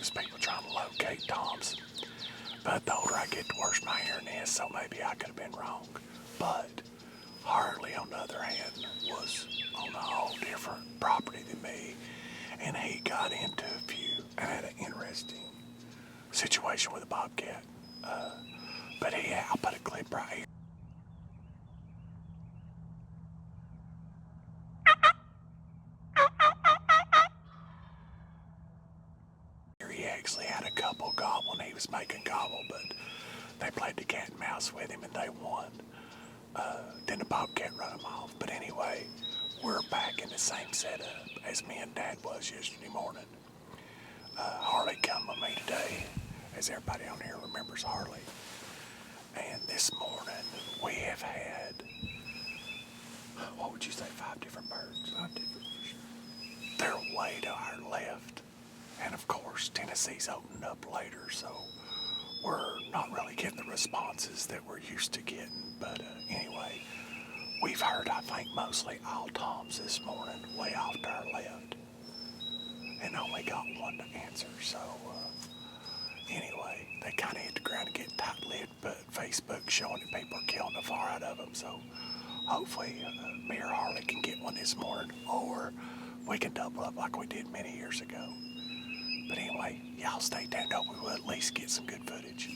was people trying to locate toms. But the older I get, the worse my hearing is, so maybe I could have been wrong. But Harley, on the other hand, was on a whole different property than me, and he got into a few and had an interesting situation with a bobcat. But yeah, I'll put a clip right here. He actually had a couple gobble and he was making gobble, but they played the cat and mouse with him and they won. Then the bobcat run him off. But anyway, we're back in the same setup as me and Dad was yesterday morning. Harley come with me today, as everybody on here remembers Harley. And this morning we have had, what would you say, 5 different birds? 5 different for sure. They're way to our left. And of course, Tennessee's opened up later, so we're not really getting the responses that we're used to getting. But anyway, we've heard, I think, mostly all toms this morning, way off to our left. And only got one to answer, so anyway, they kind of hit the ground and get tight-lipped, but Facebook's showing that people are killing the far out of them, so hopefully me or Harley can get one this morning, or we can double up like we did many years ago. But anyway, y'all stay tuned. Hope we will at least get some good footage.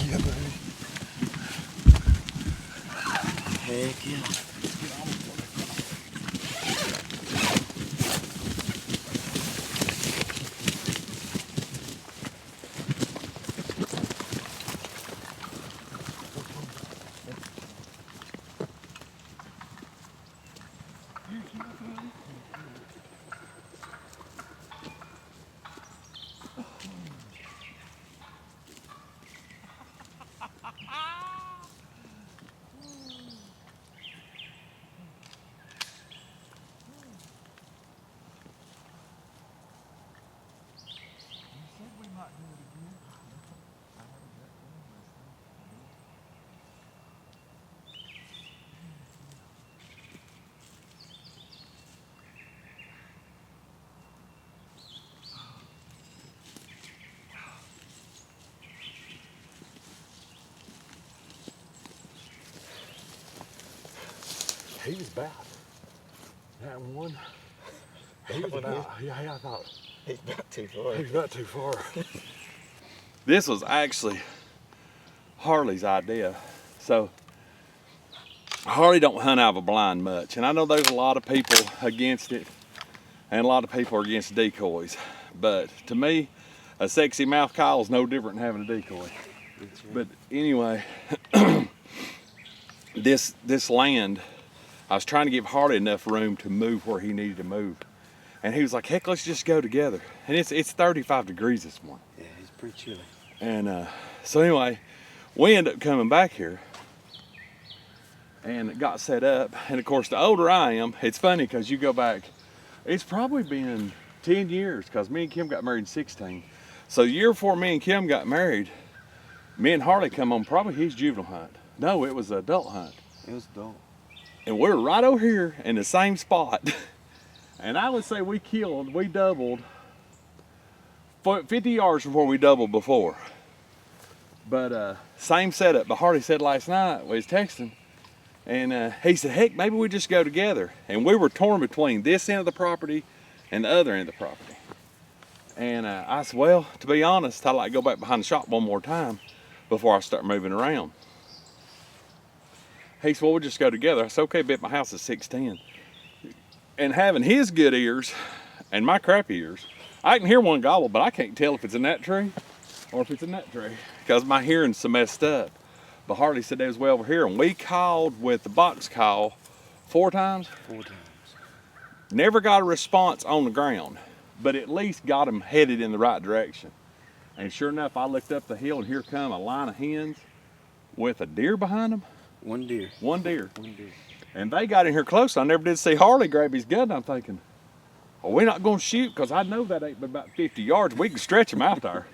yeah, buddy. Heck yeah. He was about that one. He was about, yeah, I thought. He's about too far. He's not too far. This was actually Harley's idea. So Harley don't hunt out of a blind much, and I know there's a lot of people against it, and a lot of people are against decoys. But to me, a sexy mouth call is no different than having a decoy. Right. But anyway, this land, I was trying to give Harley enough room to move where he needed to move. And he was like, heck, let's just go together. And it's 35 degrees this morning. Yeah, it's pretty chilly. And so anyway, we ended up coming back here and it got set up. And of course, the older I am, it's funny because you go back, it's probably been 10 years because me and Kim got married in 16. So the year before me and Kim got married, me and Harley come on probably his juvenile hunt. No, it was an adult hunt. It was adult. And we're right over here in the same spot. And I would say we doubled 50 yards from where we doubled before. But same setup. But Harley said last night, we was texting, and he said, heck, maybe we just go together. And we were torn between this end of the property and the other end of the property. And I said, well, to be honest, I'd like to go back behind the shop one more time before I start moving around. He said, well, we'll just go together. I said, okay, bet my house is 6'10". And having his good ears and my crappy ears, I can hear one gobble, but I can't tell if it's in that tree or if it's in that tree because my hearing's so messed up. But Harley said they was way over here, and we called with the box call 4 times. 4 times. Never got a response on the ground, but at least got them headed in the right direction. And sure enough, I looked up the hill, and here come a line of hens with a deer behind them. One deer. One deer. One deer. And they got in here close. I never did see Harley grab his gun. I'm thinking, well, we're not going to shoot because I know that ain't but about 50 yards. We can stretch them out there.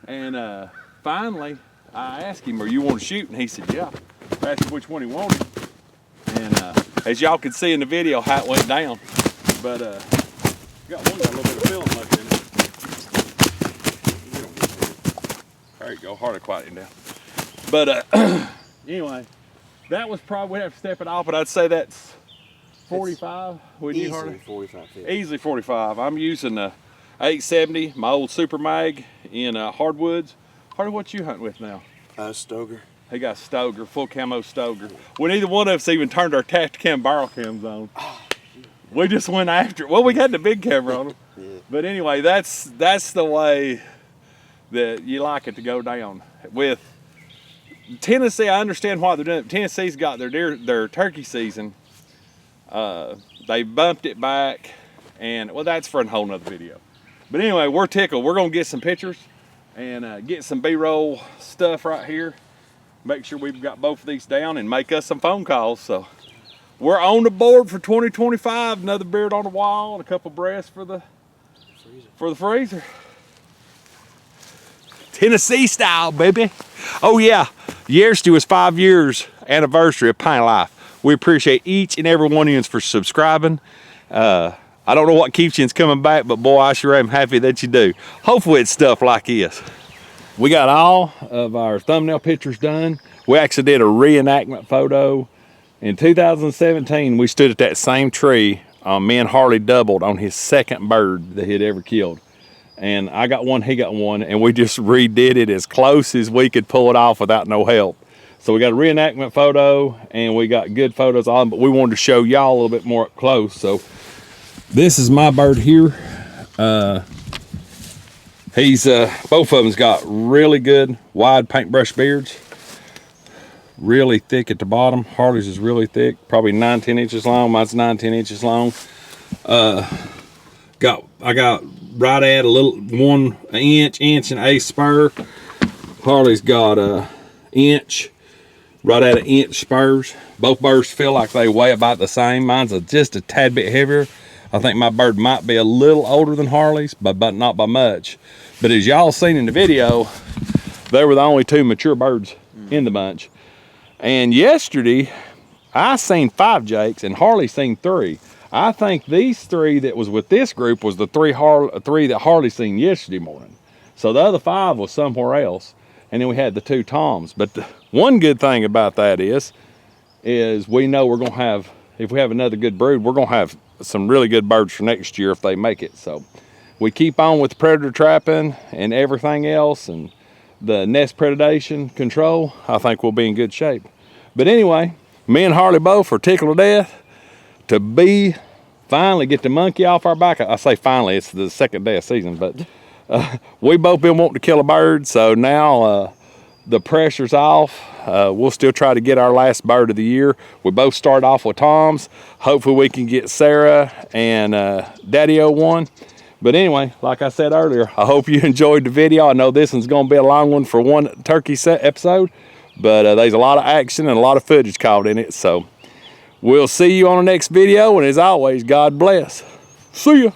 And finally, I asked him, "Are you want to shoot?" And he said, "Yeah." I asked him which one he wanted. And as y'all can see in the video how it went down. But got a little bit of film left in it. There you go. Harley quieting down. But anyway. That was probably, we'd have to step it off, but I'd say that's 45. Wouldn't you, Harley? Easily 45. 50. Easily 45. I'm using a 870, my old Super Mag in hardwoods. Harley, what you hunting with now? Stoker. He got Stoker, full camo Stoker. Well, neither one of us even turned our Tacticam barrel cams on. We just went after it. Well, we had the big camera on them. Yeah. But anyway, that's the way that you like it to go down. With Tennessee, I understand why they're doing it. Tennessee's got their turkey season. They bumped it back, and well, that's for a whole nother video. But anyway, we're tickled. We're gonna get some pictures and get some B-roll stuff right here. Make sure we've got both of these down and make us some phone calls. So we're on the board for 2025. Another beard on the wall and a couple breasts for the freezer. Tennessee style, baby. Oh yeah, yesterday was 5 years anniversary of Pine Life. We appreciate each and every one of you for subscribing. I don't know what keeps you coming back, but boy, I sure am happy that you do. Hopefully it's stuff like this. We got all of our thumbnail pictures done. We actually did a reenactment photo. In 2017, we stood at that same tree. Me and Harley doubled on his second bird that he'd ever killed. And I got one, he got one, and we just redid it as close as we could pull it off without no help. So we got a reenactment photo, and we got good photos on, but we wanted to show y'all a little bit more up close. So this is my bird here. He's both of them's got really good wide paintbrush beards, really thick at the bottom. Harley's is really thick, probably 9-10 inches long. Mine's 9-10 inches long. I got right at a little 1 inch and a spur. Harley's got a inch, right at an inch spurs. Both birds feel like they weigh about the same. Mine's just a tad bit heavier. I think my bird might be a little older than Harley's, but not by much. But as y'all seen in the video, they were the only 2 mature birds in the bunch. And yesterday, I seen 5 jakes and Harley seen 3. I think these 3 that was with this group was the 3 that Harley seen yesterday morning. So the other 5 was somewhere else. And then we had the 2 toms. But the one good thing about that is we know we're gonna have, if we have another good brood, we're gonna have some really good birds for next year if they make it. So we keep on with predator trapping and everything else, and the nest predation control, I think we'll be in good shape. But anyway, me and Harley both are tickled to death to finally get the monkey off our back. I say finally, it's the 2nd day of season, but we both been wanting to kill a bird, so now the pressure's off. We'll still try to get our last bird of the year. We both start off with toms. Hopefully we can get Sarah and Daddy-O one. But anyway, like I said earlier, I hope you enjoyed the video. I know this one's gonna be a long one for one turkey set episode, but there's a lot of action and a lot of footage caught in it. So we'll see you on the next video, and as always, God bless. See ya.